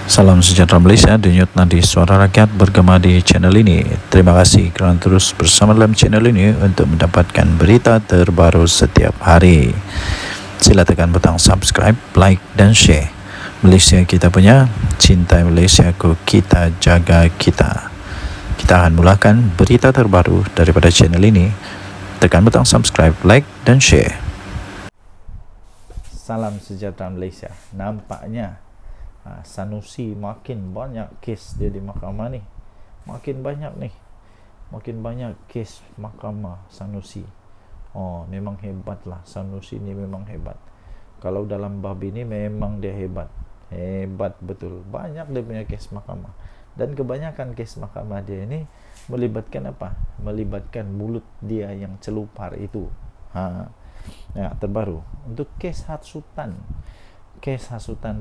Salam sejahtera Malaysia, denyut nadi suara rakyat bergema di channel ini. Terima kasih kerana terus bersama dalam channel ini untuk mendapatkan berita terbaru setiap hari. Sila tekan butang subscribe, like dan share. Malaysia kita punya, cintai Malaysiaku, kita jaga kita. Kita akan mulakan berita terbaru daripada channel ini. Tekan butang subscribe, like dan share. Salam sejahtera Malaysia. Nampaknya Sanusi makin banyak kes dia di mahkamah ni. Makin banyak kes mahkamah Sanusi. Memang hebat lah, Sanusi ni memang hebat. Kalau dalam bab ini memang dia hebat betul. Banyak dia punya kes mahkamah. Dan kebanyakan kes mahkamah dia ini melibatkan apa? Melibatkan mulut dia yang celupar itu. Terbaru untuk kes hasutan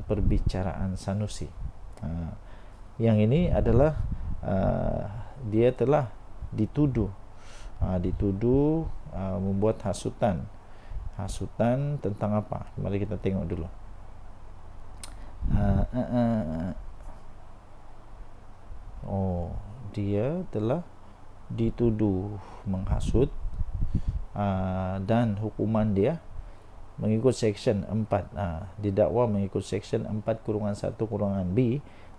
perbicaraan Sanusi. Yang ini adalah dia telah dituduh membuat hasutan tentang apa? Mari kita tengok dulu. Dia telah dituduh menghasut, dan hukuman dia mengikut Seksyen 4, didakwa mengikut Seksyen 4-1-B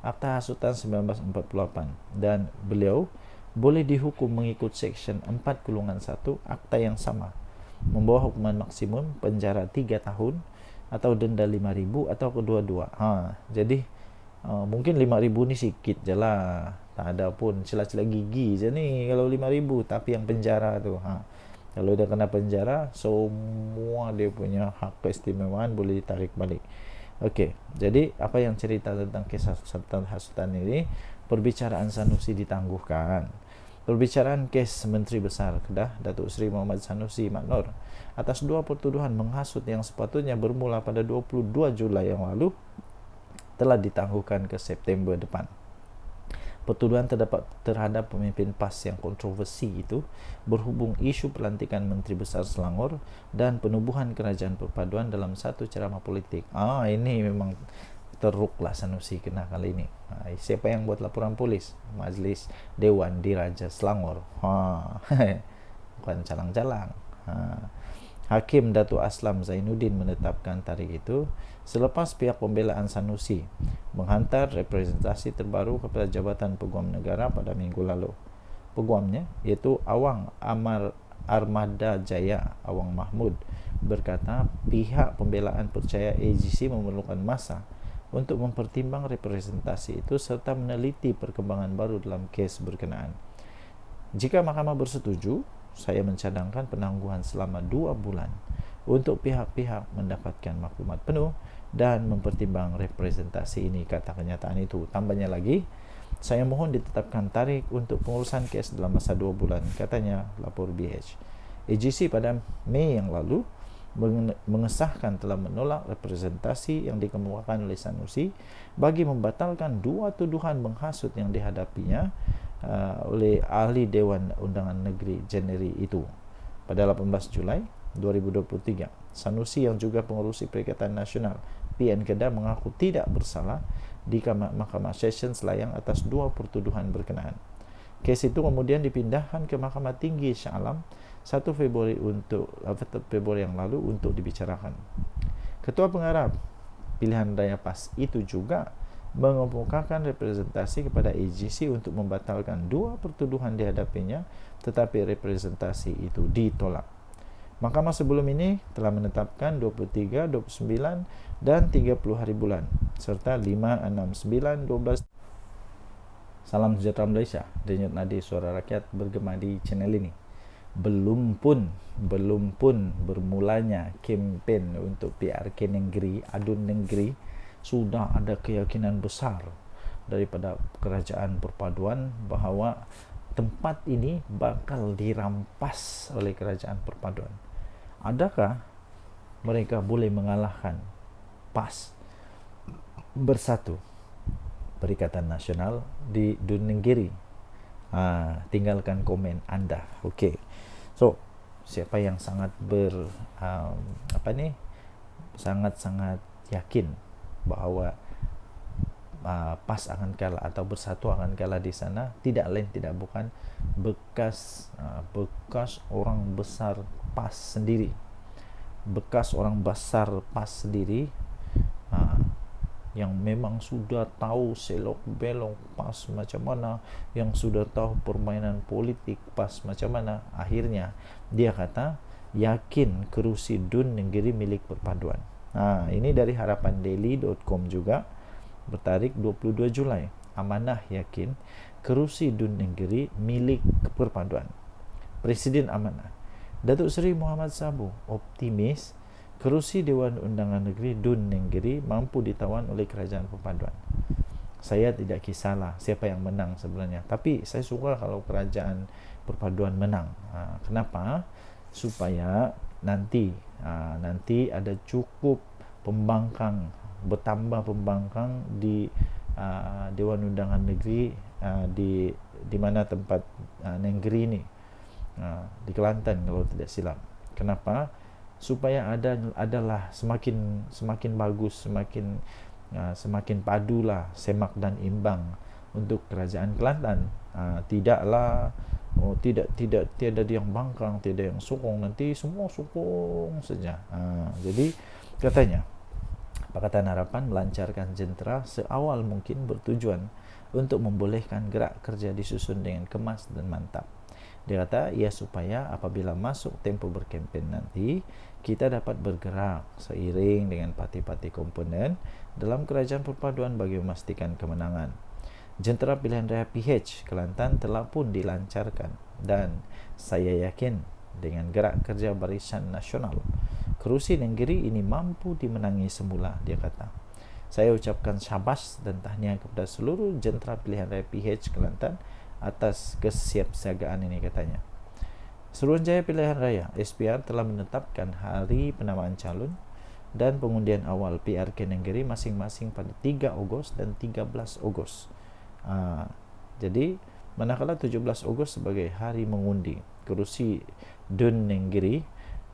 Akta Hasutan 1948, dan beliau boleh dihukum mengikut Seksyen 4-1 Akta yang sama, membawa hukuman maksimum penjara 3 tahun atau denda 5,000 atau kedua-dua. Jadi mungkin 5,000 ni sikit je lah, tak ada pun celah-celah gigi je ni kalau 5,000, tapi yang penjara tu kalau dia kena penjara, semua dia punya hak keistimewaan boleh ditarik balik. Okey, jadi apa yang cerita tentang kes hasutan ini? Perbicaraan Sanusi ditangguhkan. Perbicaraan kes Menteri Besar Kedah Datuk Seri Mohamad Sanusi Mat Noor atas dua pertuduhan menghasut yang sepatutnya bermula pada 22 Julai yang lalu telah ditangguhkan ke September depan. Pertuduhan terhadap pemimpin PAS yang kontroversi itu berhubung isu pelantikan Menteri Besar Selangor dan penubuhan kerajaan perpaduan dalam satu ceramah politik. Ini memang teruklah Sanusi kena kali ini. Siapa yang buat laporan polis? Majlis Dewan Diraja Selangor. Bukan calang-calang. Hakim Datuk Aslam Zainuddin menetapkan tarikh itu selepas pihak pembelaan Sanusi menghantar representasi terbaru kepada Jabatan Peguam Negara pada minggu lalu. Peguamnya iaitu Awang Armada Jaya Awang Mahmud berkata pihak pembelaan percaya AGC memerlukan masa untuk mempertimbang representasi itu serta meneliti perkembangan baru dalam kes berkenaan. Jika mahkamah bersetuju, saya mencadangkan penangguhan selama 2 bulan untuk pihak-pihak mendapatkan maklumat penuh dan mempertimbang representasi ini, kata kenyataan itu. Tambahnya lagi, saya mohon ditetapkan tarikh untuk pengurusan kes dalam masa 2 bulan, katanya lapor BH. AGC pada Mei yang lalu mengesahkan telah menolak representasi yang dikemukakan oleh Sanusi bagi membatalkan 2 tuduhan menghasut yang dihadapinya oleh ahli Dewan Undangan Negeri Jeneri itu. Pada 18 Julai 2023, Sanusi yang juga pengerusi Perikatan Nasional PN Kedah mengaku tidak bersalah di Mahkamah Session Selayang atas 2 pertuduhan berkenaan. Kes itu kemudian dipindahkan ke Mahkamah Tinggi Shah Alam 1 Februari yang lalu untuk dibicarakan. Ketua Pengarah Pilihan Raya PAS itu juga mengemukakan representasi kepada AGC untuk membatalkan 2 pertuduhan dihadapinya, tetapi representasi itu ditolak. Mahkamah sebelum ini telah menetapkan 23, 29 dan 30 hari bulan serta 5, 6, 9, 12. Salam sejahtera Malaysia, denyut nadi suara rakyat bergema di channel ini. Belum pun bermulanya kempen untuk PRK negeri, adun negeri, sudah ada keyakinan besar daripada kerajaan perpaduan bahawa tempat ini bakal dirampas oleh kerajaan perpaduan. Adakah mereka boleh mengalahkan PAS bersatu Perikatan Nasional di Dunegiri? Tinggalkan komen anda. Okey. So, siapa yang sangat sangat-sangat yakin bahawa PAS akan kalah atau Bersatu akan kalah di sana tidak lain tidak bukan bekas orang besar PAS sendiri, bekas orang besar PAS sendiri, yang memang sudah tahu selok belok PAS macam mana, yang sudah tahu permainan politik PAS macam mana. Akhirnya dia kata yakin kerusi DUN Negeri milik Perpaduan. Ini dari harapandaily.com juga bertarik 22 Julai. Amanah yakin kerusi DUN Negeri milik Perpaduan. Presiden amanah Datuk Seri Muhammad Sabu optimis kerusi Dewan Undangan Negeri DUN Negeri mampu ditawan oleh Kerajaan Perpaduan. Saya tidak kisahlah siapa yang menang sebenarnya, tapi saya suka kalau Kerajaan Perpaduan menang. Kenapa? Supaya nanti ada cukup pembangkang, bertambah pembangkang di Dewan Undangan Negeri di mana tempat negeri ini, di Kelantan kalau tidak silap. Kenapa? Supaya adalah semakin bagus, semakin padulah semak dan imbang untuk Kerajaan Kelantan. Tiada yang bangkang, tiada yang sokong, nanti semua sokong saja. Jadi katanya Pakatan Harapan melancarkan jentera seawal mungkin bertujuan untuk membolehkan gerak kerja disusun dengan kemas dan mantap. Dia kata supaya apabila masuk tempo berkempen nanti kita dapat bergerak seiring dengan parti-parti komponen dalam Kerajaan Perpaduan bagi memastikan kemenangan. Jentera pilihan raya PH Kelantan telah pun dilancarkan dan saya yakin dengan gerak kerja Barisan Nasional kerusi negeri ini mampu dimenangi semula, dia kata. Saya ucapkan syabas dan tahniah kepada seluruh jentera pilihan raya PH Kelantan atas kesiapsiagaan ini, katanya. Suruhanjaya Pilihan Raya SPR telah menetapkan hari penamaan calon dan pengundian awal PRK Negeri masing-masing pada 3 Ogos dan 13 Ogos. Jadi manakala 17 Ogos sebagai hari mengundi, kerusi DUN Negeri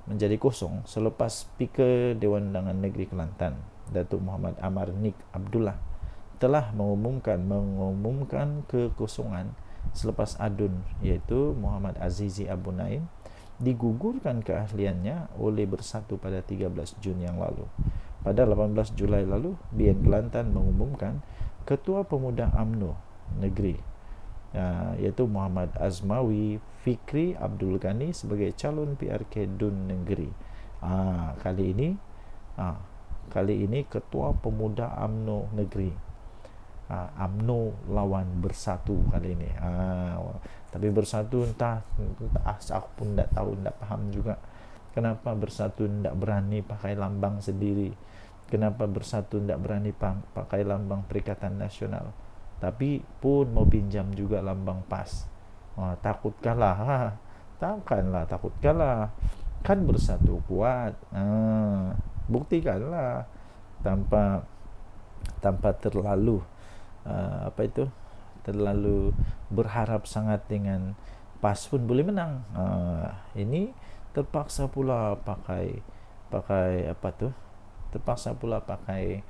menjadi kosong selepas Speaker Dewan Undangan Negeri Kelantan Datuk Muhammad Amar Nik Abdullah telah mengumumkan kekosongan selepas adun, iaitu Muhammad Azizi Abu Naim digugurkan keahliannya oleh Bersatu pada 13 Jun yang lalu. Pada 18 Julai lalu, BN Kelantan mengumumkan Ketua Pemuda UMNO Negeri, iaitu Muhammad Azmawi Fikri Abdul Ghani sebagai calon PRK DUN Negeri. Kali ini Ketua Pemuda UMNO Negeri, UMNO lawan Bersatu kali ini. Tapi Bersatu entah aku pun tak tahu, tak faham juga kenapa Bersatu tak berani pakai lambang sendiri, kenapa Bersatu tak berani pakai lambang Perikatan Nasional, tapi pun mau pinjam juga lambang PAS. Takut kalah. Takkanlah takut kalah, kan Bersatu kuat. Buktikanlah tanpa terlalu terlalu berharap sangat dengan PAS pun boleh menang. Ini terpaksa pula pakai terpaksa pula pakai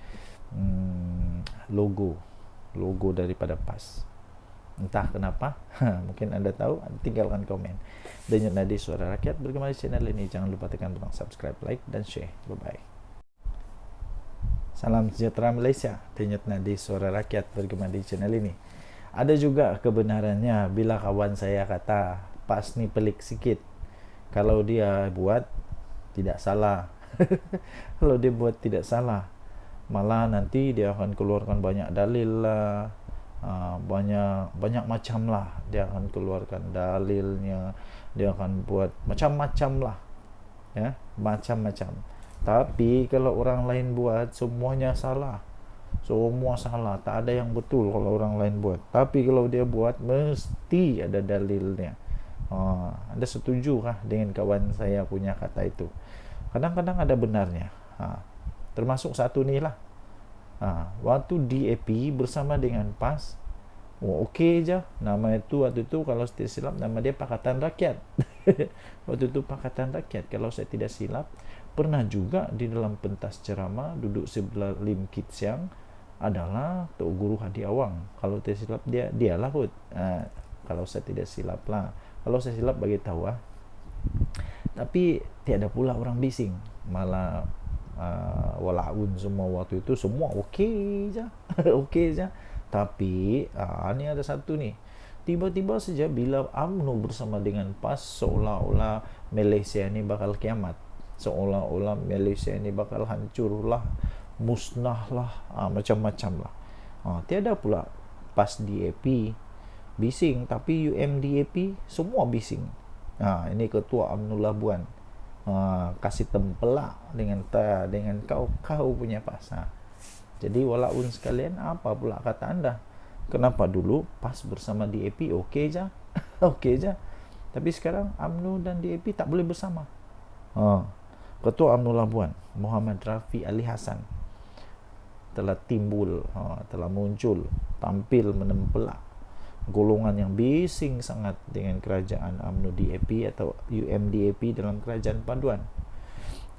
logo daripada PAS. Entah kenapa. Mungkin anda tahu, tinggalkan komen. Denyut Nadi Suara Rakyat bergema di channel ini. Jangan lupa tekan butang subscribe, like dan share. Bye bye. Salam sejahtera Malaysia. Denyut Nadi Suara Rakyat bergema di channel ini. Ada juga kebenarannya bila kawan saya kata PAS ni pelik sikit. Kalau dia buat tidak salah. Kalau dia buat tidak salah, malah nanti dia akan keluarkan banyak dalil lah, banyak macam lah. Dia akan keluarkan dalilnya, dia akan buat macam-macam lah, ya, macam-macam. Tapi kalau orang lain buat, semuanya salah. Semua salah, tak ada yang betul kalau orang lain buat. Tapi kalau dia buat, mesti ada dalilnya. Anda setuju kah dengan kawan saya punya kata itu? Kadang-kadang ada benarnya. Termasuk satu ni lah. Waktu DAP bersama dengan PAS, okey je. Nama itu waktu itu kalau saya tidak silap nama dia Pakatan Rakyat. Waktu itu Pakatan Rakyat kalau saya tidak silap. Pernah juga di dalam pentas ceramah duduk sebelah Lim Kit Siang, adalah Tok Guru Hadi Awang. Kalau tidak silap dialah kot. Kalau saya tidak silap lah. Kalau saya silap bagi tahu Tapi tiada pula orang bising. Malah walaupun semua waktu itu semua okey je. Okey je. Tapi ni ada satu ni. Tiba-tiba saja bila UMNO bersama dengan PAS, seolah-olah Malaysia ni bakal kiamat, seolah-olah Malaysia ni bakal hancur lah, musnah lah, macam-macam lah. Tiada pula PAS DAP bising, tapi UMDAP semua bising. Ini ketua UMNO Labuan kasih tempelak dengan kau punya PAS. Jadi walaupun sekalian, apa pula kata anda? Kenapa dulu PAS bersama DAP okey je? Okey je. Tapi sekarang UMNO dan DAP tak boleh bersama. Ketua UMNO Labuan, Muhammad Rafi Ali Hassan, telah muncul, tampil menempelak golongan yang bising sangat dengan kerajaan UMNO DAP atau UMDAP dalam kerajaan paduan.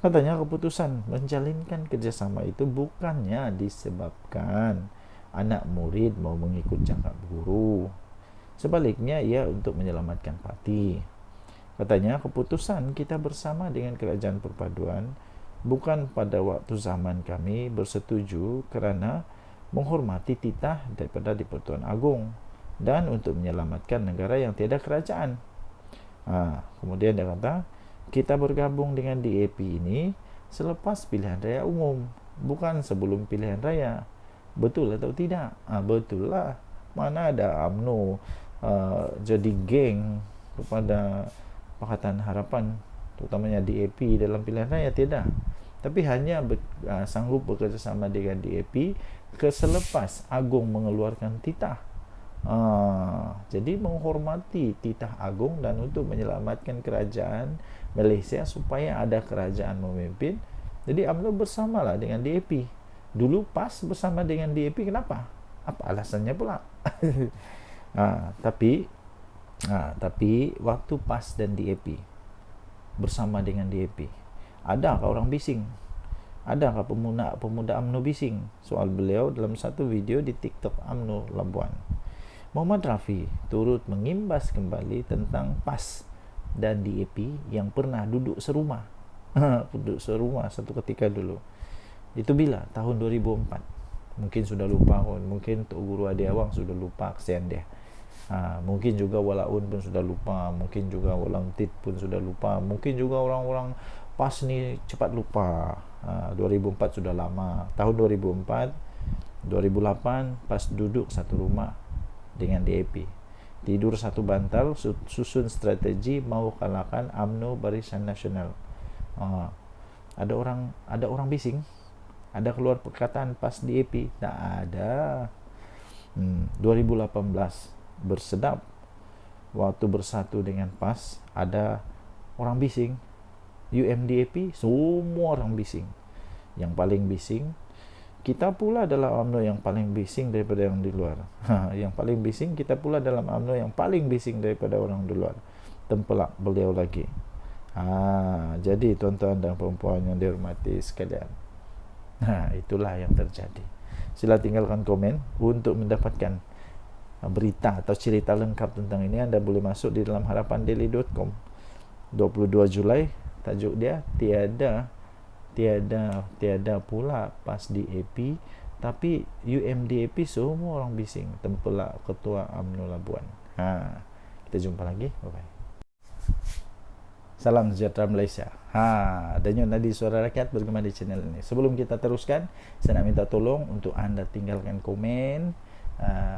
Katanya keputusan menjalinkan kerjasama itu bukannya disebabkan anak murid mau mengikut cakap guru. Sebaliknya ia untuk menyelamatkan parti. Katanya keputusan kita bersama dengan kerajaan perpaduan bukan pada waktu zaman kami bersetuju kerana menghormati titah daripada di-Pertuan Agong dan untuk menyelamatkan negara yang tiada kerajaan. Kemudian dia kata, kita bergabung dengan DAP ini selepas pilihan raya umum, bukan sebelum pilihan raya. Betul atau tidak? Betul lah. Mana ada UMNO jadi geng kepada Pakatan Harapan, terutamanya DAP dalam pilihan raya? Tidak. Tapi hanya sanggup bekerjasama dengan DAP selepas Agong mengeluarkan titah. Jadi menghormati titah Agong dan untuk menyelamatkan kerajaan Malaysia supaya ada kerajaan memimpin. Jadi UMNO bersamalah dengan DAP. Dulu PAS bersama dengan DAP, kenapa? Apa alasannya pula? Tapi waktu PAS dan DAP bersama dengan DAP, adakah orang bising? Adakah pemuda UMNO bising? Soal beliau dalam satu video di TikTok UMNO Labuan. Muhammad Rafi turut mengimbas kembali tentang PAS dan DAP yang pernah duduk serumah. Duduk serumah satu ketika dulu. Itu bila? Tahun 2004. Mungkin sudah lupa, mungkin Tok Guru Hadi Awang sudah lupa, kesian dia. Mungkin juga Walaun pun sudah lupa, mungkin juga Walang Tit pun sudah lupa, mungkin juga orang-orang PAS ni cepat lupa. 2004 sudah lama. Tahun 2004, 2008 PAS duduk satu rumah dengan DAP. Tidur satu bantal, susun strategi mau kalahkan UMNO Barisan Nasional. Ada orang bising. Ada keluar perkataan PAS DAP? Tak ada. 2018 bersedap waktu bersatu dengan PAS, ada orang bising. UMDAP semua orang bising. Yang paling bising kita pula adalah UMNO yang paling bising daripada yang di luar. Yang paling bising kita pula dalam UMNO yang paling bising daripada orang di luar. Tempelak beliau lagi. Jadi tuan-tuan dan puan-puan yang dihormati sekalian, itulah yang terjadi. Sila tinggalkan komen untuk mendapatkan berita atau cerita lengkap tentang ini. Anda boleh masuk di dalam harapandaily.com. 22 Julai tajuk dia, tiada pula PAS DAP, tapi UMDAP semua orang bising. Tempelak ketua UMNO Labuan. Kita jumpa lagi. Bye bye. Salam sejahtera Malaysia. Denyut nadi suara rakyat bergema di channel ini. Sebelum kita teruskan, saya nak minta tolong untuk anda tinggalkan komen.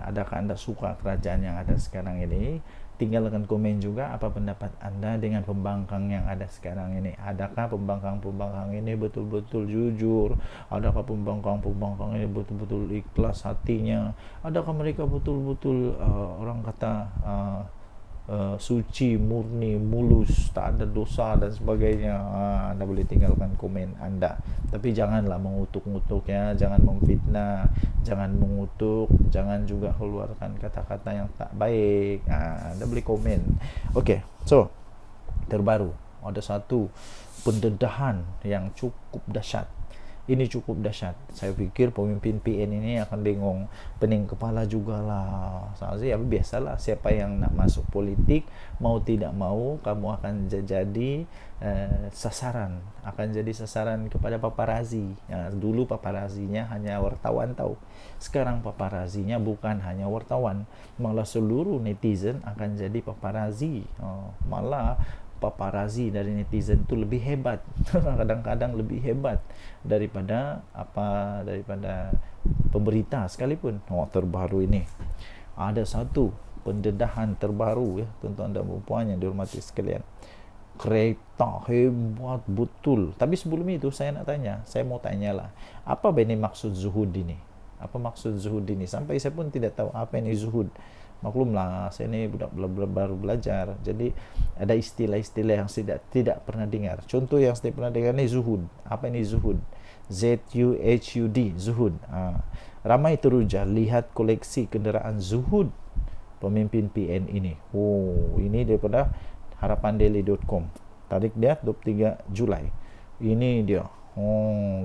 Adakah anda suka kerajaan yang ada sekarang ini? Tinggalkan komen juga apa pendapat anda dengan pembangkang yang ada sekarang ini. Adakah pembangkang ini betul-betul jujur? Adakah pembangkang ini betul-betul ikhlas hatinya? Adakah mereka betul-betul orang kata suci, murni, mulus, tak ada dosa dan sebagainya? Anda boleh tinggalkan komen anda, tapi janganlah mengutuk-ngutuk ya, jangan memfitnah, jangan mengutuk, jangan juga keluarkan kata-kata yang tak baik. Anda boleh komen. Okey, so terbaru ada satu pendedahan yang cukup dahsyat Ini cukup dahsyat. Saya pikir pemimpin PN ini akan bingung, pening kepala jugalah. Soalnya ya biasalah, siapa yang nak masuk politik, mau tidak mau kamu akan jadi sasaran, akan jadi sasaran kepada paparazi. Dulu paparazinya hanya wartawan tahu. Sekarang paparazinya bukan hanya wartawan, malah seluruh netizen akan jadi paparazi. Malah paparazi dari netizen itu lebih hebat, kadang-kadang lebih hebat daripada pemberita sekalipun. Terbaru ini ada satu pendedahan terbaru ya, tuan-tuan dan puan yang dihormati sekalian. Kereta hebat betul. Tapi sebelum itu saya mau tanyalah, apa ini maksud zuhud ini? Apa maksud zuhud ini? Sampai saya pun tidak tahu apa ini zuhud. Maklumlah, saya ini budak baru belajar, jadi ada istilah-istilah yang tidak pernah dengar. Contoh yang saya pernah dengar ni zuhud. Apa ini zuhud? Z-U-H-U-D, zuhud. Ramai teruja lihat koleksi kenderaan zuhud pemimpin PN ini. Ini daripada harapandaily.com. Tarik dia 23 Julai. Ini dia.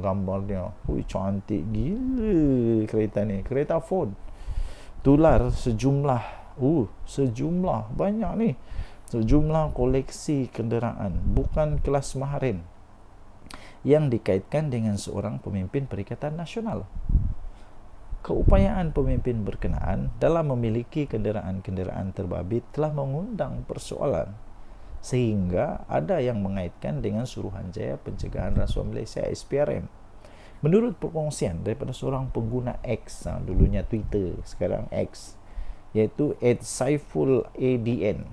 Gambar dia. Cantik gila kereta ni. Kereta Ford. Tular sejumlah banyak ni, sejumlah koleksi kenderaan bukan kelas maharin yang dikaitkan dengan seorang pemimpin Perikatan Nasional. Keupayaan pemimpin berkenaan dalam memiliki kenderaan-kenderaan terbabit telah mengundang persoalan, sehingga ada yang mengaitkan dengan Suruhanjaya Pencegahan Rasuah Malaysia SPRM. Menurut perkongsian daripada seorang pengguna X, dulunya Twitter, sekarang X, yaitu @saiful adn,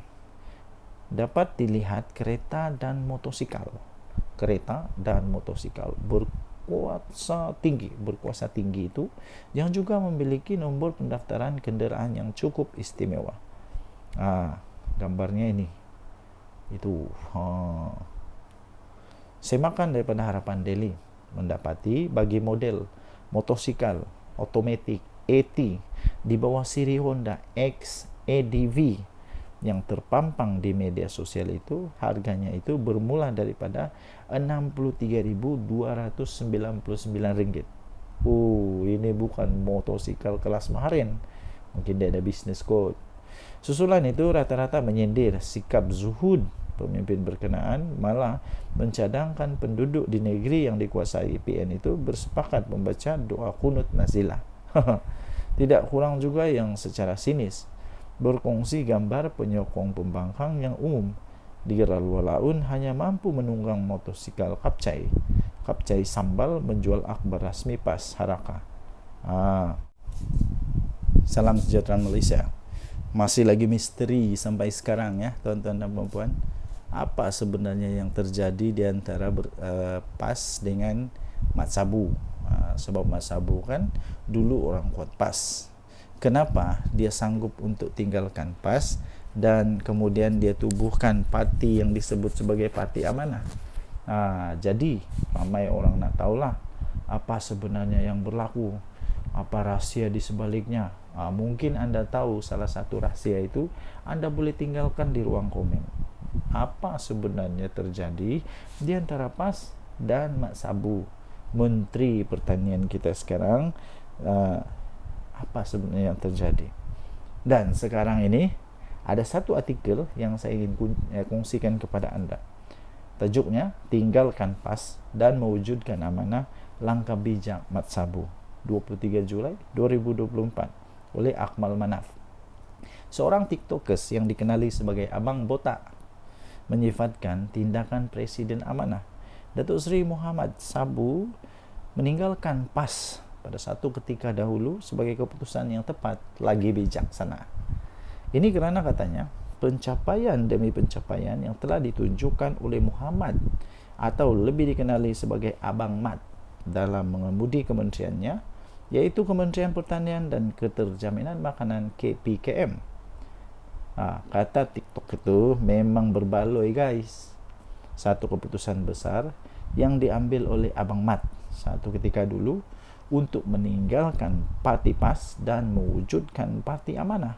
dapat dilihat kereta dan motosikal berkuasa tinggi itu yang juga memiliki nombor pendaftaran kenderaan yang cukup istimewa. Gambarnya ini. Itu. Semakan daripada Harapan Daily mendapati bagi model motosikal otomatik AT di bawah siri Honda X ADV yang terpampang di media sosial itu, harganya itu bermula daripada Rp63.299. Ini bukan motosikal kelas maharin. Mungkin dia ada business code. Susulan itu rata-rata menyindir sikap zuhud pemimpin berkenaan, malah mencadangkan penduduk di negeri yang dikuasai PN itu bersepakat membaca doa kunut nazilah. Tidak kurang juga yang secara sinis berkongsi gambar penyokong pembangkang yang umum di Geralwalaun hanya mampu menunggang motosikal kapcai sambal menjual akbar rasmi pas haraka. Salam sejahtera Malaysia. Masih lagi misteri sampai sekarang ya, tuan-tuan dan puan-puan. Apa sebenarnya yang terjadi di antara PAS dengan Mat Sabu? Sebab Mat Sabu kan dulu orang kuat PAS. Kenapa dia sanggup untuk tinggalkan PAS dan kemudian dia tubuhkan parti yang disebut sebagai Parti Amanah? Jadi ramai orang nak tahulah apa sebenarnya yang berlaku, apa rahsia di sebaliknya. Mungkin anda tahu salah satu rahsia itu, anda boleh tinggalkan di ruang komen. Apa sebenarnya terjadi di antara PAS dan Mat Sabu, Menteri Pertanian kita sekarang? Apa sebenarnya yang terjadi? Dan sekarang ini ada satu artikel yang saya ingin kongsikan kepada anda. Tajuknya, Tinggalkan PAS dan Mewujudkan Amanah, Langkah Bijak Mat Sabu, 23 Julai 2024, oleh Akmal Manaf. Seorang TikTokers yang dikenali sebagai Abang Botak menyifatkan tindakan Presiden Amanah Datuk Seri Muhammad Sabu meninggalkan PAS pada satu ketika dahulu sebagai keputusan yang tepat lagi bijaksana. Ini kerana katanya pencapaian demi pencapaian yang telah ditunjukkan oleh Muhammad, atau lebih dikenali sebagai Abang Mat, dalam mengemudi kementeriannya, yaitu Kementerian Pertanian dan Keterjaminan Makanan KPKM. Kata TikTok itu memang berbaloi guys. Satu keputusan besar yang diambil oleh Abang Mat satu ketika dulu untuk meninggalkan Parti PAS dan mewujudkan Parti Amanah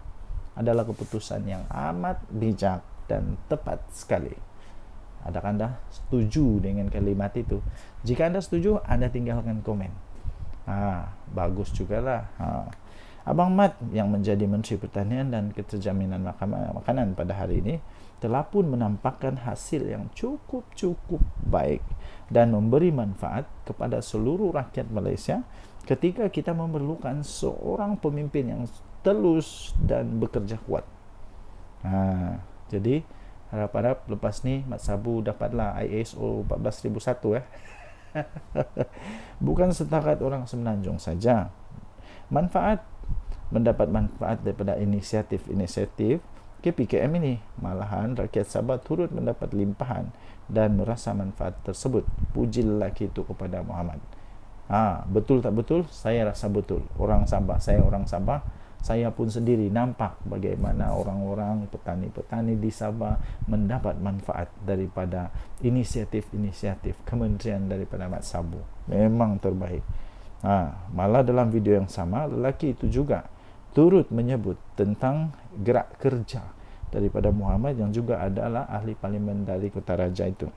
adalah keputusan yang amat bijak dan tepat sekali. Adakah Anda setuju dengan kalimat itu? Jika Anda setuju, Anda tinggalkan komen. Bagus juga lah. Abang Mat yang menjadi Menteri Pertanian dan Keterjaminan Makanan pada hari ini telah pun menampakkan hasil yang cukup baik dan memberi manfaat kepada seluruh rakyat Malaysia ketika kita memerlukan seorang pemimpin yang telus dan bekerja kuat. Jadi harap-harap lepas ni Mat Sabu dapatlah ISO 14001 Bukan setakat orang Semenanjung saja. Mendapat manfaat daripada inisiatif KPKM ini. Malahan rakyat Sabah turut mendapat limpahan dan merasa manfaat tersebut. Puji lelaki itu kepada Muhammad. Betul tak betul? Saya rasa betul. Saya orang Sabah, saya pun sendiri nampak bagaimana orang-orang petani-petani di Sabah mendapat manfaat daripada inisiatif kementerian daripada Mat Sabu. Memang terbaik. Malah dalam video yang sama, lelaki itu juga turut menyebut tentang gerak kerja daripada Muhammad yang juga adalah ahli parlimen dari Kota Raja itu.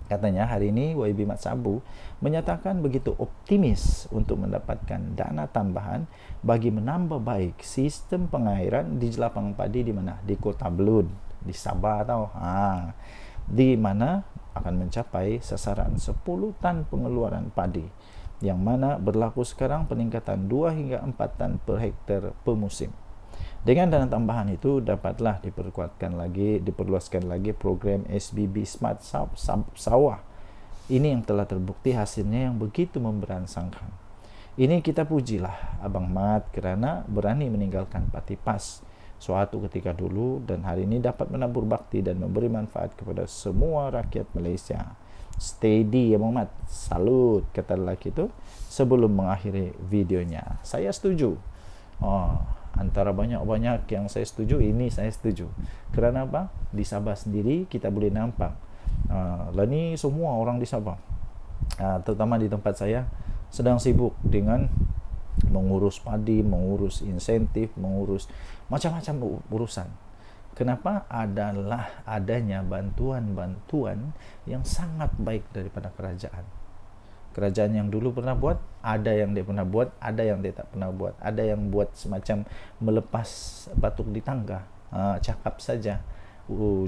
Katanya hari ini YB Mat Sabu menyatakan begitu optimis untuk mendapatkan dana tambahan bagi menambah baik sistem pengairan di jelapang padi di mana? Di Kota Belud, di Sabah tau. Di mana akan mencapai sasaran 10 tan pengeluaran padi, yang mana berlaku sekarang peningkatan 2 hingga 4 tan per hektar per musim. Dengan dana tambahan itu dapatlah diperluaskan lagi program SBB Smart Sawah. Ini yang telah terbukti hasilnya yang begitu memberansangkan. Ini kita pujilah Abang Mat kerana berani meninggalkan parti PAS suatu ketika dulu dan hari ini dapat menabur bakti dan memberi manfaat kepada semua rakyat Malaysia. Steady Abang Mat, salut, kata lelaki itu sebelum mengakhiri videonya. Saya setuju. Antara banyak-banyak yang saya setuju, ini saya setuju. Kerana apa? Di Sabah sendiri kita boleh nampak ni semua orang di Sabah, terutama di tempat saya, sedang sibuk dengan mengurus padi, mengurus insentif, mengurus macam-macam urusan. Kenapa? Adalah adanya bantuan-bantuan yang sangat baik daripada kerajaan. Kerajaan yang dulu pernah buat, ada yang dia pernah buat, ada yang dia tak pernah buat. Ada yang buat semacam melepas batuk di tangga, cakap saja,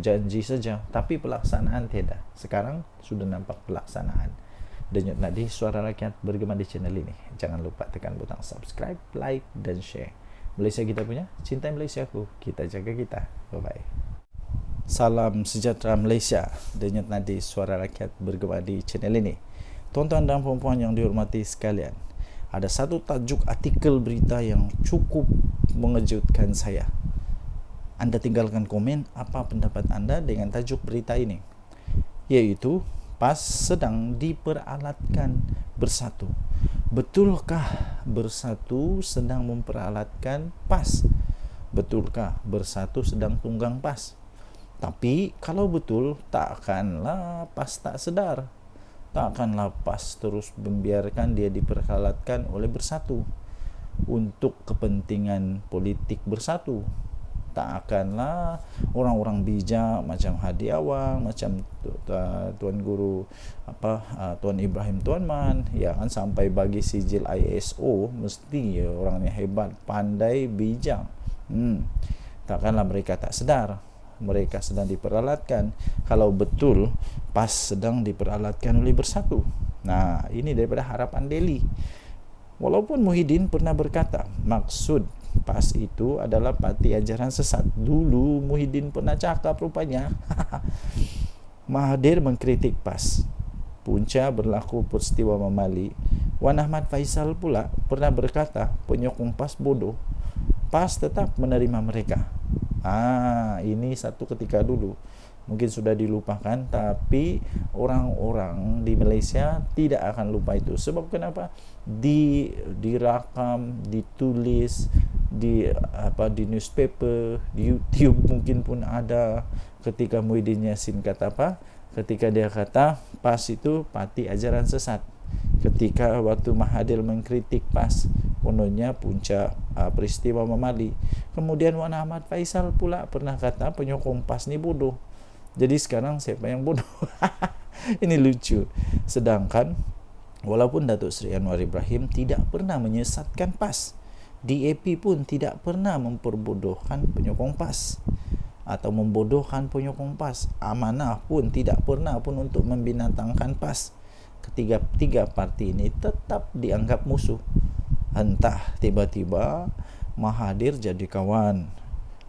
janji saja, tapi pelaksanaan tidak. Sekarang sudah nampak pelaksanaan. Denyut nadi suara rakyat bergema di channel ini. Jangan lupa tekan butang subscribe, like dan share. Malaysia kita punya, cintai Malaysiaku, kita jaga kita. Bye-bye. Salam sejahtera Malaysia. Denyut nadi suara rakyat bergema di channel ini. Tuan-tuan dan puan-puan yang dihormati sekalian, ada satu tajuk artikel berita yang cukup mengejutkan saya. Anda tinggalkan komen apa pendapat anda dengan tajuk berita ini, yaitu PAS sedang diperalatkan bersatu. Betulkah bersatu sedang memperalatkan PAS? Betulkah bersatu sedang tunggang PAS? Tapi kalau betul, takkanlah PAS tak sedar. Takkanlah PAS terus membiarkan dia diperalatkan oleh bersatu untuk kepentingan politik bersatu. Tak akanlah orang-orang bijak macam Hadi Awang, macam Tuan Guru Tuan Ibrahim Tuan Man, ya kan, sampai bagi sijil ISO, mesti ya, orang yang hebat, pandai, bijak. Takkanlah mereka tak sedar mereka sedang diperalatkan. Kalau betul PAS sedang diperalatkan oleh bersatu. Nah, ini daripada Harapan Daily. Walaupun Muhyiddin pernah berkata maksud PAS itu adalah parti ajaran sesat. Dulu Muhyiddin pernah cakap rupanya. Mahathir mengkritik PAS. Punca berlaku peristiwa Mamali. Wan Ahmad Faisal pula pernah berkata penyokong PAS bodoh. PAS tetap menerima mereka. Ini satu ketika dulu. Mungkin sudah dilupakan, tapi orang-orang di Malaysia tidak akan lupa itu. Sebab kenapa? Dirakam, ditulis di newspaper, di YouTube mungkin pun ada, ketika Muhyiddin Yassin kata apa? Ketika dia kata PAS itu parti ajaran sesat. Ketika waktu Mahathir mengkritik PAS, kononnya punca peristiwa Mamali. Kemudian Wan Ahmad Faisal pula pernah kata penyokong PAS ni bodoh. Jadi sekarang siapa yang bodoh? Ini lucu. Sedangkan walaupun Datuk Seri Anwar Ibrahim tidak pernah menyesatkan PAS, DAP pun tidak pernah memperbodohkan penyokong PAS atau membodohkan penyokong PAS. Amanah pun tidak pernah pun untuk membinatangkan PAS. Ketiga parti ini tetap dianggap musuh. Entah tiba-tiba Mahathir jadi kawan,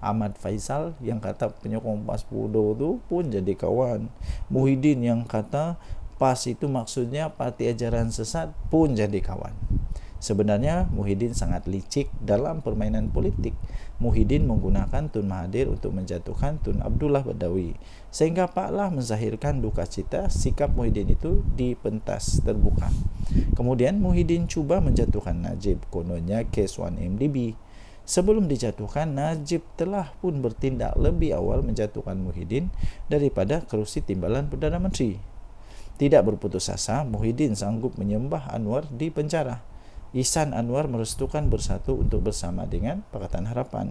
Ahmad Faisal yang kata penyokong PAS bodoh tu pun jadi kawan, Muhyiddin yang kata PAS itu maksudnya parti ajaran sesat pun jadi kawan. Sebenarnya Muhyiddin sangat licik dalam permainan politik. Muhyiddin menggunakan Tun Mahathir untuk menjatuhkan Tun Abdullah Badawi, sehingga Pak Lah menzahirkan duka cita sikap Muhyiddin itu di pentas terbuka. Kemudian Muhyiddin cuba menjatuhkan Najib, kononnya kes 1MDB. Sebelum dijatuhkan, Najib telah pun bertindak lebih awal menjatuhkan Muhyiddin daripada kerusi timbalan Perdana Menteri. Tidak berputus asa, Muhyiddin sanggup menyembah Anwar di penjara. Ihsan Anwar merestukan Bersatu untuk bersama dengan Pakatan Harapan.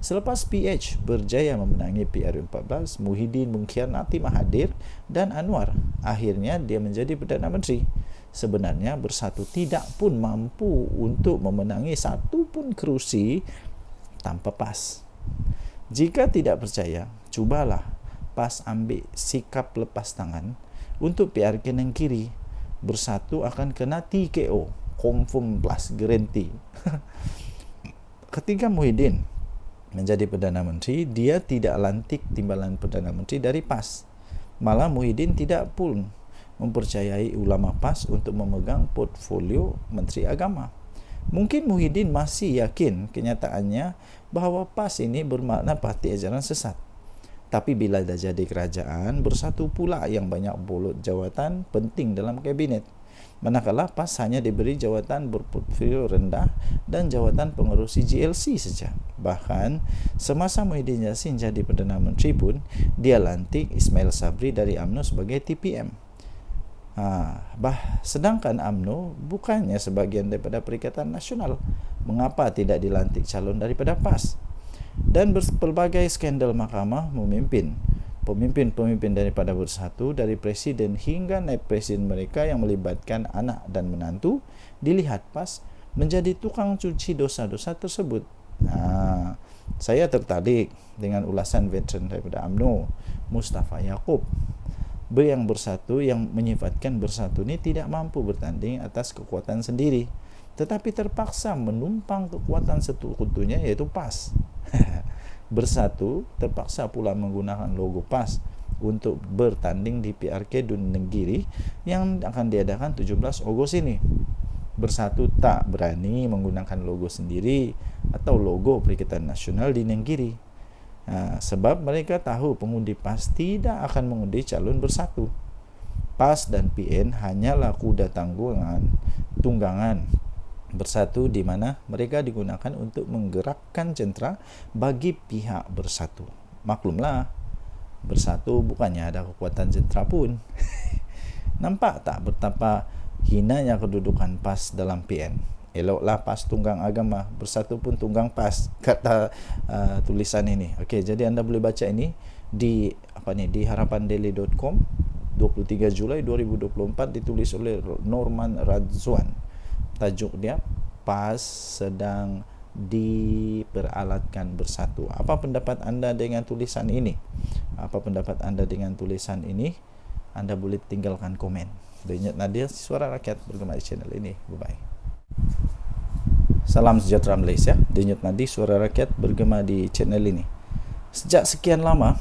Selepas PH berjaya memenangi PRU14, Muhyiddin mengkhianati Mahathir dan Anwar. Akhirnya dia menjadi Perdana Menteri. Sebenarnya Bersatu tidak pun mampu untuk memenangi satu pun kerusi tanpa PAS. Jika tidak percaya, cubalah PAS ambil sikap lepas tangan untuk PRK Negeri. Bersatu akan kena TKO, confirm plus guarantee. Ketika Muhyiddin menjadi Perdana Menteri, dia tidak lantik timbalan Perdana Menteri dari PAS. Malah Muhyiddin tidak pun mempercayai ulama PAS untuk memegang portfolio Menteri Agama. Mungkin Muhyiddin masih yakin kenyataannya bahawa PAS ini bermakna parti ajaran sesat. Tapi bila dah jadi kerajaan, Bersatu pula yang banyak bolot jawatan penting dalam kabinet. Manakala PAS hanya diberi jawatan berportfolio rendah dan jawatan pengerusi GLC saja. Bahkan semasa Muhyiddin Yassin jadi Perdana Menteri pun, dia lantik Ismail Sabri dari UMNO sebagai TPM. Sedangkan UMNO bukannya sebahagian daripada Perikatan Nasional. Mengapa tidak dilantik calon daripada PAS? Dan berbagai skandal mahkamah memimpin pemimpin-pemimpin daripada Bersatu, dari presiden hingga naib presiden mereka yang melibatkan anak dan menantu, dilihat PAS menjadi tukang cuci dosa-dosa tersebut. Saya tertarik dengan ulasan veteran daripada UMNO, Mustafa Yaakob, yang Bersatu, yang menyifatkan Bersatu ini tidak mampu bertanding atas kekuatan sendiri, tetapi terpaksa menumpang kekuatan sekutunya, yaitu PAS. Bersatu terpaksa pula menggunakan logo PAS untuk bertanding di PRK Dun Negiri yang akan diadakan 17 Ogos ini. Bersatu tak berani menggunakan logo sendiri atau logo Perikatan Nasional di Negiri. Sebab mereka tahu pengundi PAS tidak akan mengundi calon Bersatu. PAS dan PN hanyalah kuda tunggangan Bersatu, di mana mereka digunakan untuk menggerakkan jentera bagi pihak Bersatu. Maklumlah, Bersatu bukannya ada kekuatan jentera pun. Nampak tak betapa hinanya kedudukan PAS dalam PN? Eloklah PAS tunggang agama, Bersatu pun tunggang PAS, kata tulisan ini. Okey, jadi anda boleh baca ini di harapandaily.com 23 Julai 2024, ditulis oleh Norman Radzwan. Tajuk dia, PAS sedang diperalatkan Bersatu. Apa pendapat anda dengan tulisan ini? Anda boleh tinggalkan komen. Denyut Nadir, Suara Rakyat bergema di channel ini. Bye-bye. Salam sejahtera Malaysia. Denyut Nadir, Suara Rakyat bergema di channel ini. Sejak sekian lama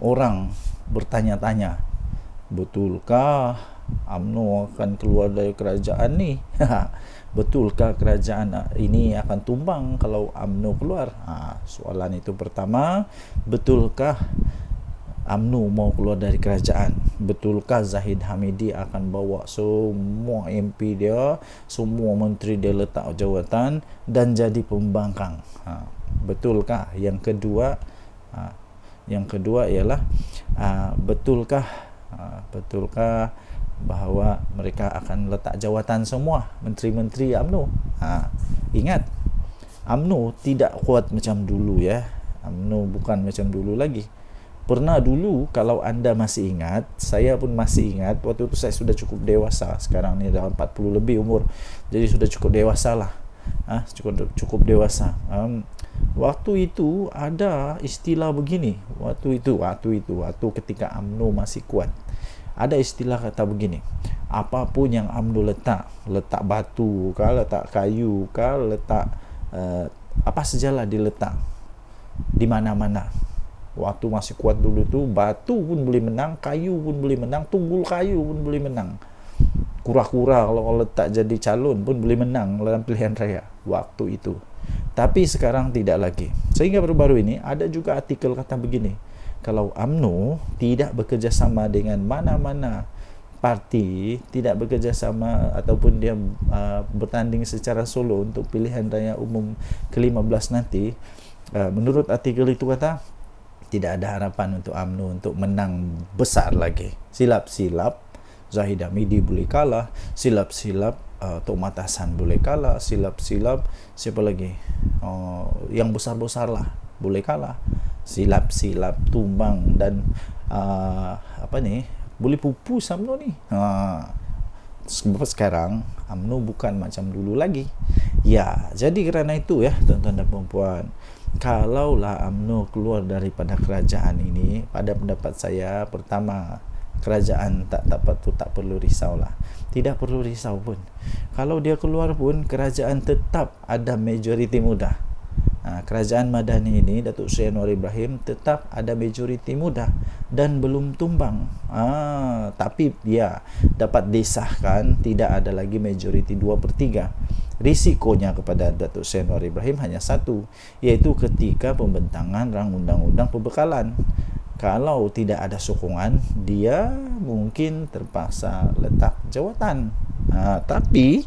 orang bertanya-tanya, betulkah UMNO akan keluar dari kerajaan ni? Betulkah kerajaan ini akan tumbang kalau UMNO keluar? Soalan itu pertama. Betulkah UMNO mau keluar dari kerajaan? Betulkah Zahid Hamidi akan bawa semua MP dia, semua menteri dia letak jawatan dan jadi pembangkang? Betulkah? Yang kedua ialah betulkah bahawa mereka akan letak jawatan semua menteri-menteri UMNO? Ingat, UMNO tidak kuat macam dulu ya. UMNO bukan macam dulu lagi. Pernah dulu, kalau anda masih ingat, saya pun masih ingat, waktu itu saya sudah cukup dewasa, sekarang ni dah 40 lebih umur, jadi sudah cukup dewasa lah, cukup dewasa. Waktu itu ada istilah begini, waktu ketika UMNO masih kuat, ada istilah kata begini, apapun yang UMNO letak batu kah, letak kayu kah, letak apa sajalah diletak di mana-mana. Waktu masih kuat dulu tu, batu pun boleh menang, kayu pun boleh menang, tunggul kayu pun boleh menang, kura-kura kalau letak jadi calon pun boleh menang dalam pilihan raya waktu itu. Tapi sekarang tidak lagi. Sehingga baru-baru ini ada juga artikel kata begini, kalau UMNO tidak bekerjasama dengan mana-mana parti, tidak bekerjasama ataupun dia bertanding secara solo untuk pilihan raya umum ke-15 nanti, menurut artikel itu kata, tidak ada harapan untuk UMNO untuk menang besar lagi. Silap-silap Zahid Hamidi boleh kalah, silap-silap Tok Matasan boleh kalah, silap-silap siapa lagi, yang besar-besar lah boleh kalah, silap-silap tumbang dan boleh pupus UMNO ni. Sebab sekarang UMNO bukan macam dulu lagi. Ya, jadi kerana itu ya tuan-tuan dan puan-puan, kalaulah UMNO keluar daripada kerajaan ini, pada pendapat saya, pertama, kerajaan tak perlu risaulah. Tidak perlu risau pun. Kalau dia keluar pun, kerajaan tetap ada majoriti muda. Kerajaan Madani ini, Datuk Seri Anwar Ibrahim, tetap ada majoriti muda dan belum tumbang. Tapi dia dapat disahkan tidak ada lagi majoriti 2/3. Risikonya kepada Datuk Seri Anwar Ibrahim hanya satu, iaitu ketika pembentangan rang undang-undang pembekalan. Kalau tidak ada sokongan, dia mungkin terpaksa letak jawatan. Tapi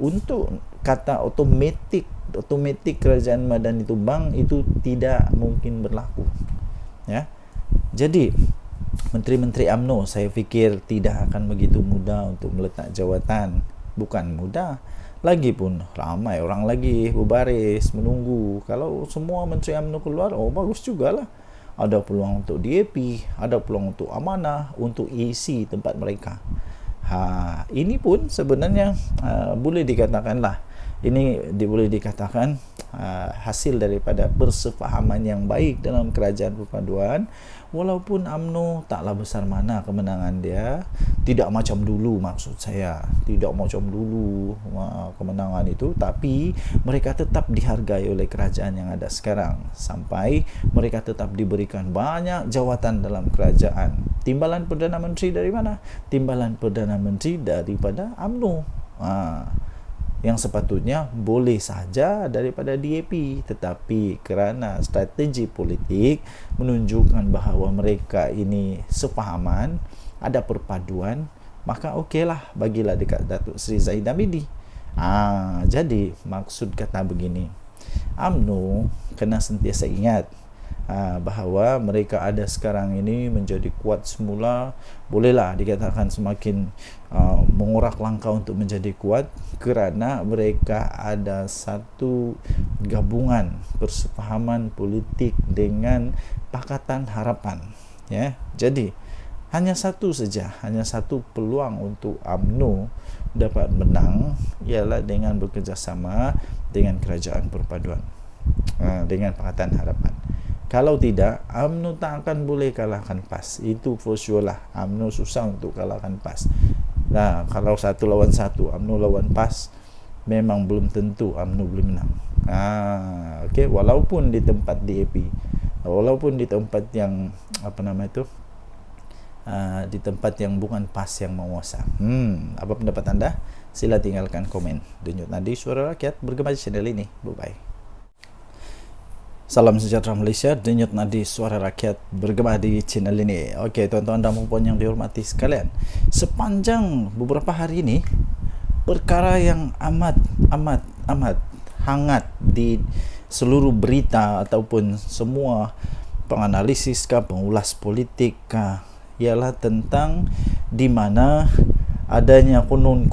untuk kata otomatik kerajaan Madani tumbang, itu tidak mungkin berlaku. Ya. Jadi menteri-menteri UMNO saya fikir tidak akan begitu mudah untuk meletak jawatan. Bukan mudah, lagipun ramai orang lagi berbaris menunggu. Kalau semua menteri UMNO keluar, bagus jugalah. Ada peluang untuk DAP, ada peluang untuk amanah, untuk isi tempat mereka. Ini pun sebenarnya boleh dikatakanlah, boleh dikatakan hasil daripada persefahaman yang baik dalam kerajaan perpaduan. Walaupun UMNO taklah besar mana kemenangan dia, tidak macam dulu, maksud saya tidak macam dulu kemenangan itu, tapi mereka tetap dihargai oleh kerajaan yang ada sekarang, sampai mereka tetap diberikan banyak jawatan dalam kerajaan. Timbalan Perdana Menteri dari mana? Timbalan Perdana Menteri daripada UMNO, yang sepatutnya boleh saja daripada DAP, tetapi kerana strategi politik menunjukkan bahawa mereka ini sefahaman, ada perpaduan, maka okeylah, bagilah dekat Datuk Seri Zahid Hamidi. Jadi maksud kata begini, UMNO kena sentiasa ingat bahawa mereka ada sekarang ini menjadi kuat semula, bolehlah dikatakan semakin mengorak langkah untuk menjadi kuat, kerana mereka ada satu gabungan persefahaman politik dengan Pakatan Harapan. Ya, jadi hanya satu peluang untuk UMNO dapat menang, ialah dengan bekerjasama dengan Kerajaan Perpaduan, dengan Pakatan Harapan. Kalau tidak, UMNO tak akan boleh kalahkan PAS. Itu for sure lah. UMNO susah untuk kalahkan PAS. Kalau 1 lawan 1, UMNO lawan PAS, memang belum tentu UMNO boleh menang. Okay. Walaupun di tempat DAP, walaupun di tempat yang di tempat yang bukan PAS yang menguasa. Apa pendapat anda? Sila tinggalkan komen. Denyut Nadi, Suara Rakyat, bergema di channel ini. Bye-bye. Salam sejahtera Malaysia, Denyut Nadi, Suara Rakyat, bergema di channel ini. Okey, tuan-tuan dan puan yang dihormati sekalian, sepanjang beberapa hari ini, perkara yang amat hangat di seluruh berita ataupun semua penganalisis pengulas politik ialah tentang di mana adanya konon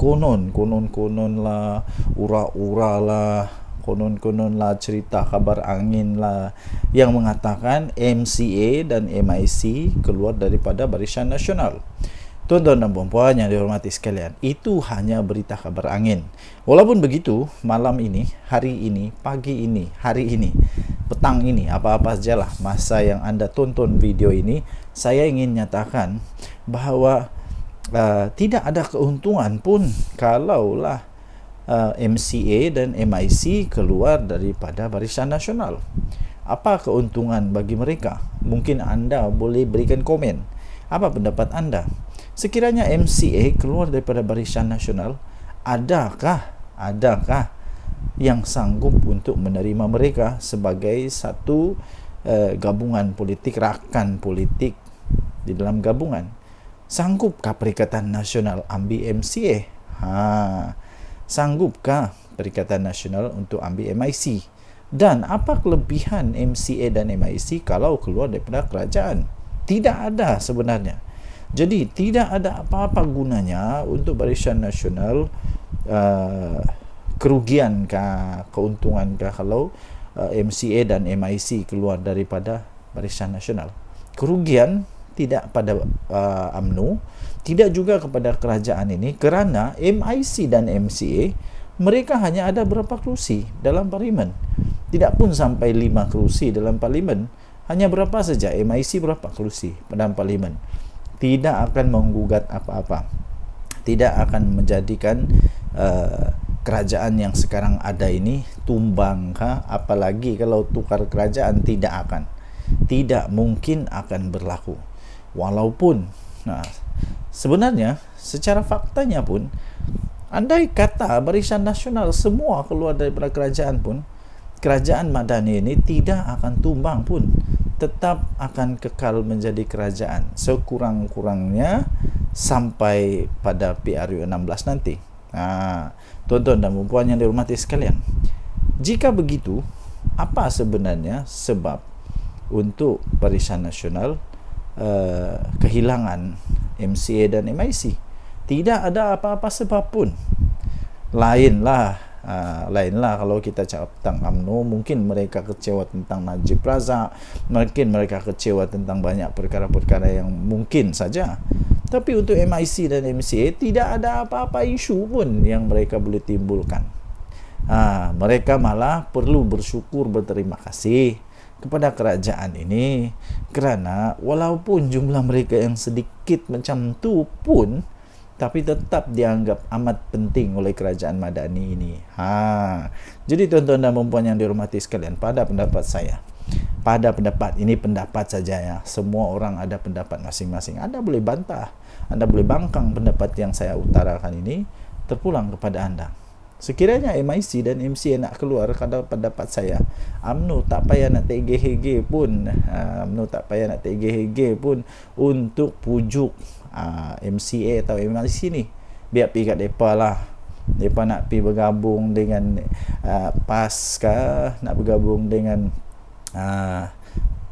lah, ura-ura lah, konon-konon lah, cerita kabar angin lah yang mengatakan MCA dan MIC keluar daripada Barisan Nasional. Tuan-tuan dan puan-puan yang dihormati sekalian, itu hanya berita kabar angin. Walaupun begitu, malam ini, hari ini, pagi ini, hari ini, petang ini, apa-apa sajalah masa yang anda tonton video ini, saya ingin nyatakan bahawa tidak ada keuntungan pun kalaulah MCA dan MIC keluar daripada Barisan Nasional. Apa keuntungan bagi mereka? Mungkin anda boleh berikan komen. Apa pendapat anda? Sekiranya MCA keluar daripada Barisan Nasional, adakah yang sanggup untuk menerima mereka sebagai satu gabungan politik, rakan politik di dalam gabungan? Sanggupkah Perikatan Nasional ambil MCA? Sanggupkah Perikatan Nasional untuk ambil MIC? Dan apa kelebihan MCA dan MIC kalau keluar daripada kerajaan? Tidak ada sebenarnya. Jadi tidak ada apa-apa gunanya untuk Barisan Nasional, kerugiankah, keuntungankah kalau MCA dan MIC keluar daripada Barisan Nasional? Kerugian tidak pada UMNO, tidak juga kepada kerajaan ini, kerana MIC dan MCA mereka hanya ada berapa kerusi dalam parlimen. Tidak pun sampai 5 kerusi dalam parlimen. Hanya berapa saja, MIC berapa kerusi dalam parlimen. Tidak akan menggugat apa-apa, tidak akan menjadikan kerajaan yang sekarang ada ini tumbang, apalagi kalau tukar kerajaan, tidak mungkin akan berlaku. Walaupun sebenarnya secara faktanya pun, andai kata Barisan Nasional semua keluar daripada kerajaan pun, kerajaan Madani ini tidak akan tumbang pun, tetap akan kekal menjadi kerajaan sekurang-kurangnya sampai pada PRU 16 nanti. Tuan-tuan dan puan yang dihormati sekalian, jika begitu, apa sebenarnya sebab untuk Barisan Nasional kehilangan MCA dan MIC? Tidak ada apa-apa sebab pun. Lainlah kalau kita cakap tentang UMNO, mungkin mereka kecewa tentang Najib Razak, mungkin mereka kecewa tentang banyak perkara-perkara yang mungkin saja. Tapi untuk MIC dan MCA tidak ada apa-apa isu pun yang mereka boleh timbulkan. Mereka malah perlu bersyukur, berterima kasih kepada kerajaan ini, kerana walaupun jumlah mereka yang sedikit macam tu pun, tapi tetap dianggap amat penting oleh kerajaan Madani ini. Jadi tuan-tuan dan puan yang dihormati sekalian, pada pendapat saya, ini pendapat saja ya. Semua orang ada pendapat masing-masing. Anda boleh bantah, Anda boleh bangkang pendapat yang saya utarakan ini, terpulang kepada anda. Sekiranya MIC dan MCA nak keluar, kalau pendapat saya, UMNO tak payah nak tergeh-geh pun, untuk pujuk MCA atau MIC ni. Biar pergi kat mereka lah. Mereka nak pergi bergabung dengan PAS kah, nak bergabung dengan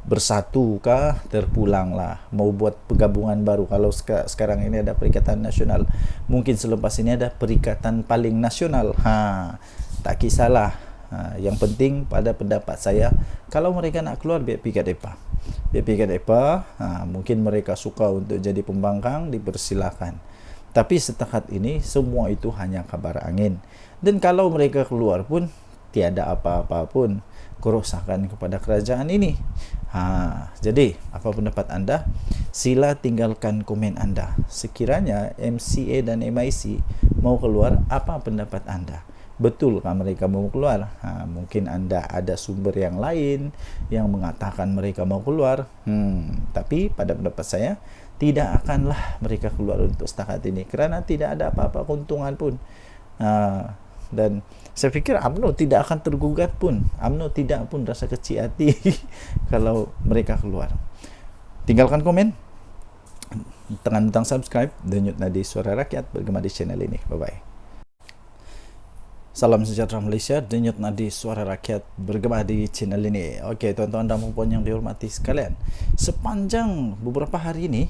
Bersatu kah, terpulanglah. Mau buat pergabungan baru. Kalau sekarang ini ada Perikatan Nasional, mungkin selepas ini ada Perikatan Paling Nasional. Tak kisahlah. Yang penting pada pendapat saya, kalau mereka nak keluar, biar pergi kat mereka. Mungkin mereka suka untuk jadi pembangkang, dipersilakan. Tapi setakat ini semua itu hanya kabar angin. Dan kalau mereka keluar pun, tiada apa-apa pun kerosakan kepada kerajaan ini. Jadi apa pendapat anda? Sila tinggalkan komen anda. Sekiranya MCA dan MIC mau keluar, apa pendapat anda? Betulkah mereka mau keluar? Mungkin anda ada sumber yang lain yang mengatakan mereka mau keluar. Tapi pada pendapat saya, tidak akanlah mereka keluar untuk setakat ini, kerana tidak ada apa-apa keuntungan pun. Dan saya fikir UMNO tidak akan tergugat pun. UMNO tidak pun rasa kecil hati kalau mereka keluar. Tinggalkan komen, tekan butang subscribe, denyut nadi Suara Rakyat bergema di channel ini. Bye-bye. Salam sejahtera Malaysia, denyut nadi Suara Rakyat bergema di channel ini. Okey, tuan-tuan dan puan yang dihormati sekalian, sepanjang beberapa hari ini,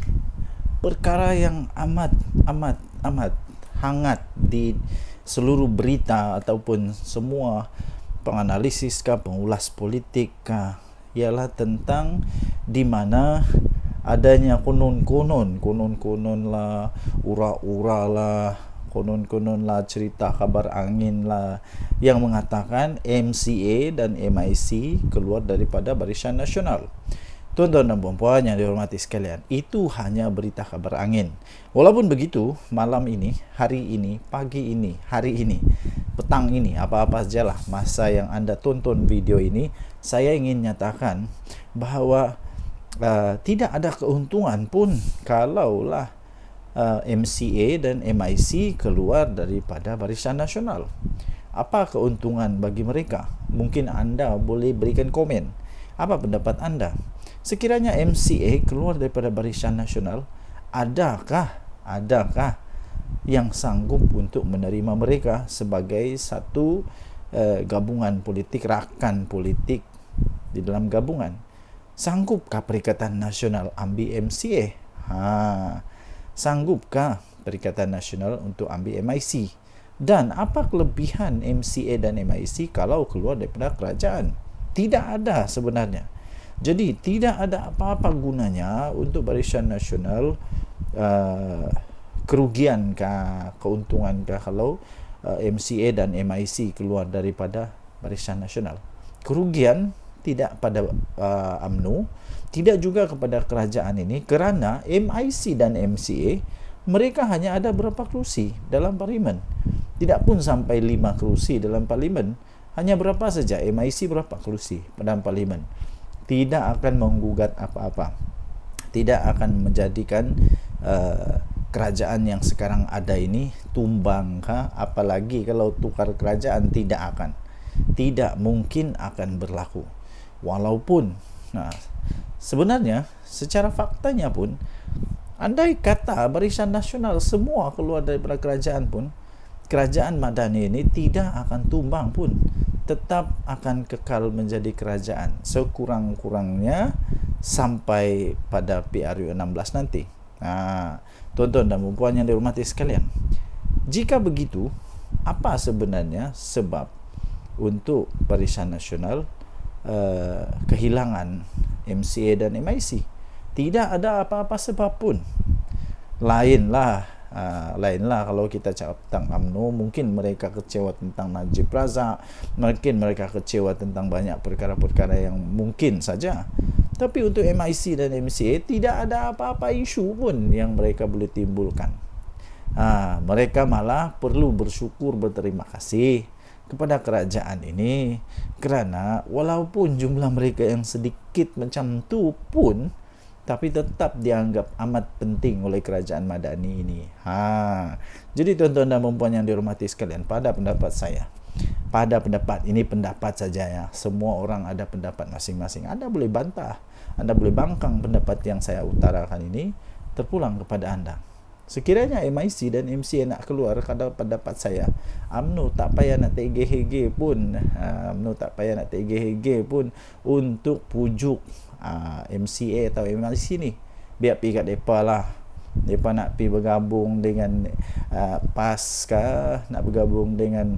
perkara yang amat hangat di seluruh berita ataupun semua penganalisis kah, pengulas politik kah, ialah tentang di mana adanya konon-konon lah, ura-ura lah, konon-konon lah, cerita kabar angin lah yang mengatakan MCA dan MIC keluar daripada Barisan Nasional. Tuan-tuan dan puan-puan yang dihormati sekalian, itu hanya berita kabar angin. Walaupun begitu, malam ini, hari ini, pagi ini, hari ini, petang ini, apa-apa sajalah masa yang anda tonton video ini, saya ingin nyatakan bahawa tidak ada keuntungan pun kalaulah MCA dan MIC keluar daripada Barisan Nasional. Apa keuntungan bagi mereka? Mungkin anda boleh berikan komen. Apa pendapat anda? Sekiranya MCA keluar daripada Barisan Nasional, adakah yang sanggup untuk menerima mereka sebagai satu gabungan politik, rakan politik di dalam gabungan? Sanggupkah Perikatan Nasional ambil MCA? Sanggupkah Perikatan Nasional untuk ambil MIC? Dan apa kelebihan MCA dan MIC kalau keluar daripada kerajaan? Tidak ada sebenarnya. Jadi tidak ada apa-apa gunanya untuk Barisan Nasional, kerugiankah, keuntungankah kalau MCA dan MIC keluar daripada Barisan Nasional? Kerugian tidak pada UMNO, tidak juga kepada kerajaan ini, kerana MIC dan MCA mereka hanya ada berapa kerusi dalam parlimen. Tidak pun sampai 5 kerusi dalam parlimen. Hanya berapa saja, MIC berapa kerusi dalam parlimen. Tidak akan menggugat apa-apa, tidak akan menjadikan kerajaan yang sekarang ada ini tumbang kah? Apalagi kalau tukar kerajaan, tidak mungkin akan berlaku. Walaupun sebenarnya secara faktanya pun, andai kata Barisan Nasional semua keluar daripada kerajaan pun, kerajaan Madani ini tidak akan tumbang pun, tetap akan kekal menjadi kerajaan sekurang-kurangnya sampai pada PRU 16 nanti. Tuan-tuan dan puan yang dihormati sekalian, jika begitu, apa sebenarnya sebab untuk Barisan Nasional kehilangan MCA dan MIC? Tidak ada apa-apa sebab pun. Lainlah kalau kita cakap tentang UMNO, mungkin mereka kecewa tentang Najib Razak, mungkin mereka kecewa tentang banyak perkara-perkara yang mungkin saja. Tapi untuk MIC dan MCA tidak ada apa-apa isu pun yang mereka boleh timbulkan. Mereka malah perlu bersyukur, berterima kasih kepada kerajaan ini, kerana walaupun jumlah mereka yang sedikit macam tu pun, tapi tetap dianggap amat penting oleh kerajaan Madani ini. Jadi tuan-tuan dan puan yang dihormati sekalian, pada pendapat saya, ini pendapat saja ya. Semua orang ada pendapat masing-masing. Anda boleh bantah, Anda boleh bangkang pendapat yang saya utarakan ini, terpulang kepada anda. Sekiranya MIC dan MCA nak keluar, kada pendapat saya, UMNO tak payah nak tergeh-geh pun, untuk pujuk MCA atau MIC ni. Biar pergi kat mereka lah. Mereka nak pergi bergabung dengan PAS kah, nak bergabung dengan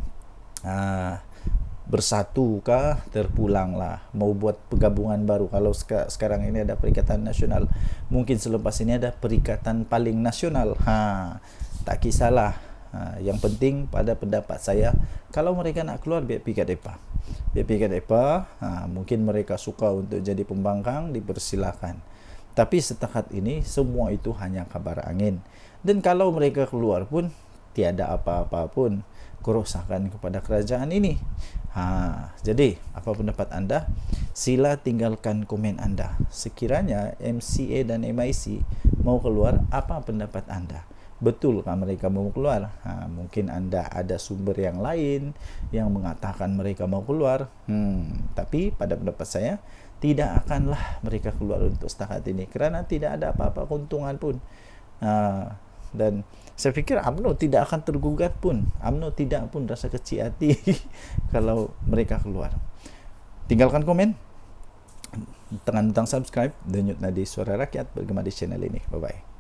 Bersatu kah, terpulanglah. Mau buat pergabungan baru. Kalau sekarang ini ada Perikatan Nasional, mungkin selepas ini ada Perikatan Paling Nasional. Tak kisahlah. Yang penting pada pendapat saya, kalau mereka nak keluar, biar pergi kat mereka. Mungkin mereka suka untuk jadi pembangkang, dipersilakan. Tapi setakat ini semua itu hanya kabar angin. Dan kalau mereka keluar pun, tiada apa-apa pun kerosakan kepada kerajaan ini. Jadi apa pendapat anda? Sila tinggalkan komen anda. Sekiranya MCA dan MIC mau keluar, apa pendapat anda? Betulkah mereka mau keluar? Mungkin anda ada sumber yang lain yang mengatakan mereka mau keluar. Tapi pada pendapat saya, tidak akanlah mereka keluar untuk setakat ini, kerana tidak ada apa-apa keuntungan pun. Dan saya fikir UMNO tidak akan tergugat pun. UMNO tidak pun rasa kecil hati kalau mereka keluar. Tinggalkan komen, tekan butang subscribe, denyut nadi Suara Rakyat bergema di channel ini. Bye-bye.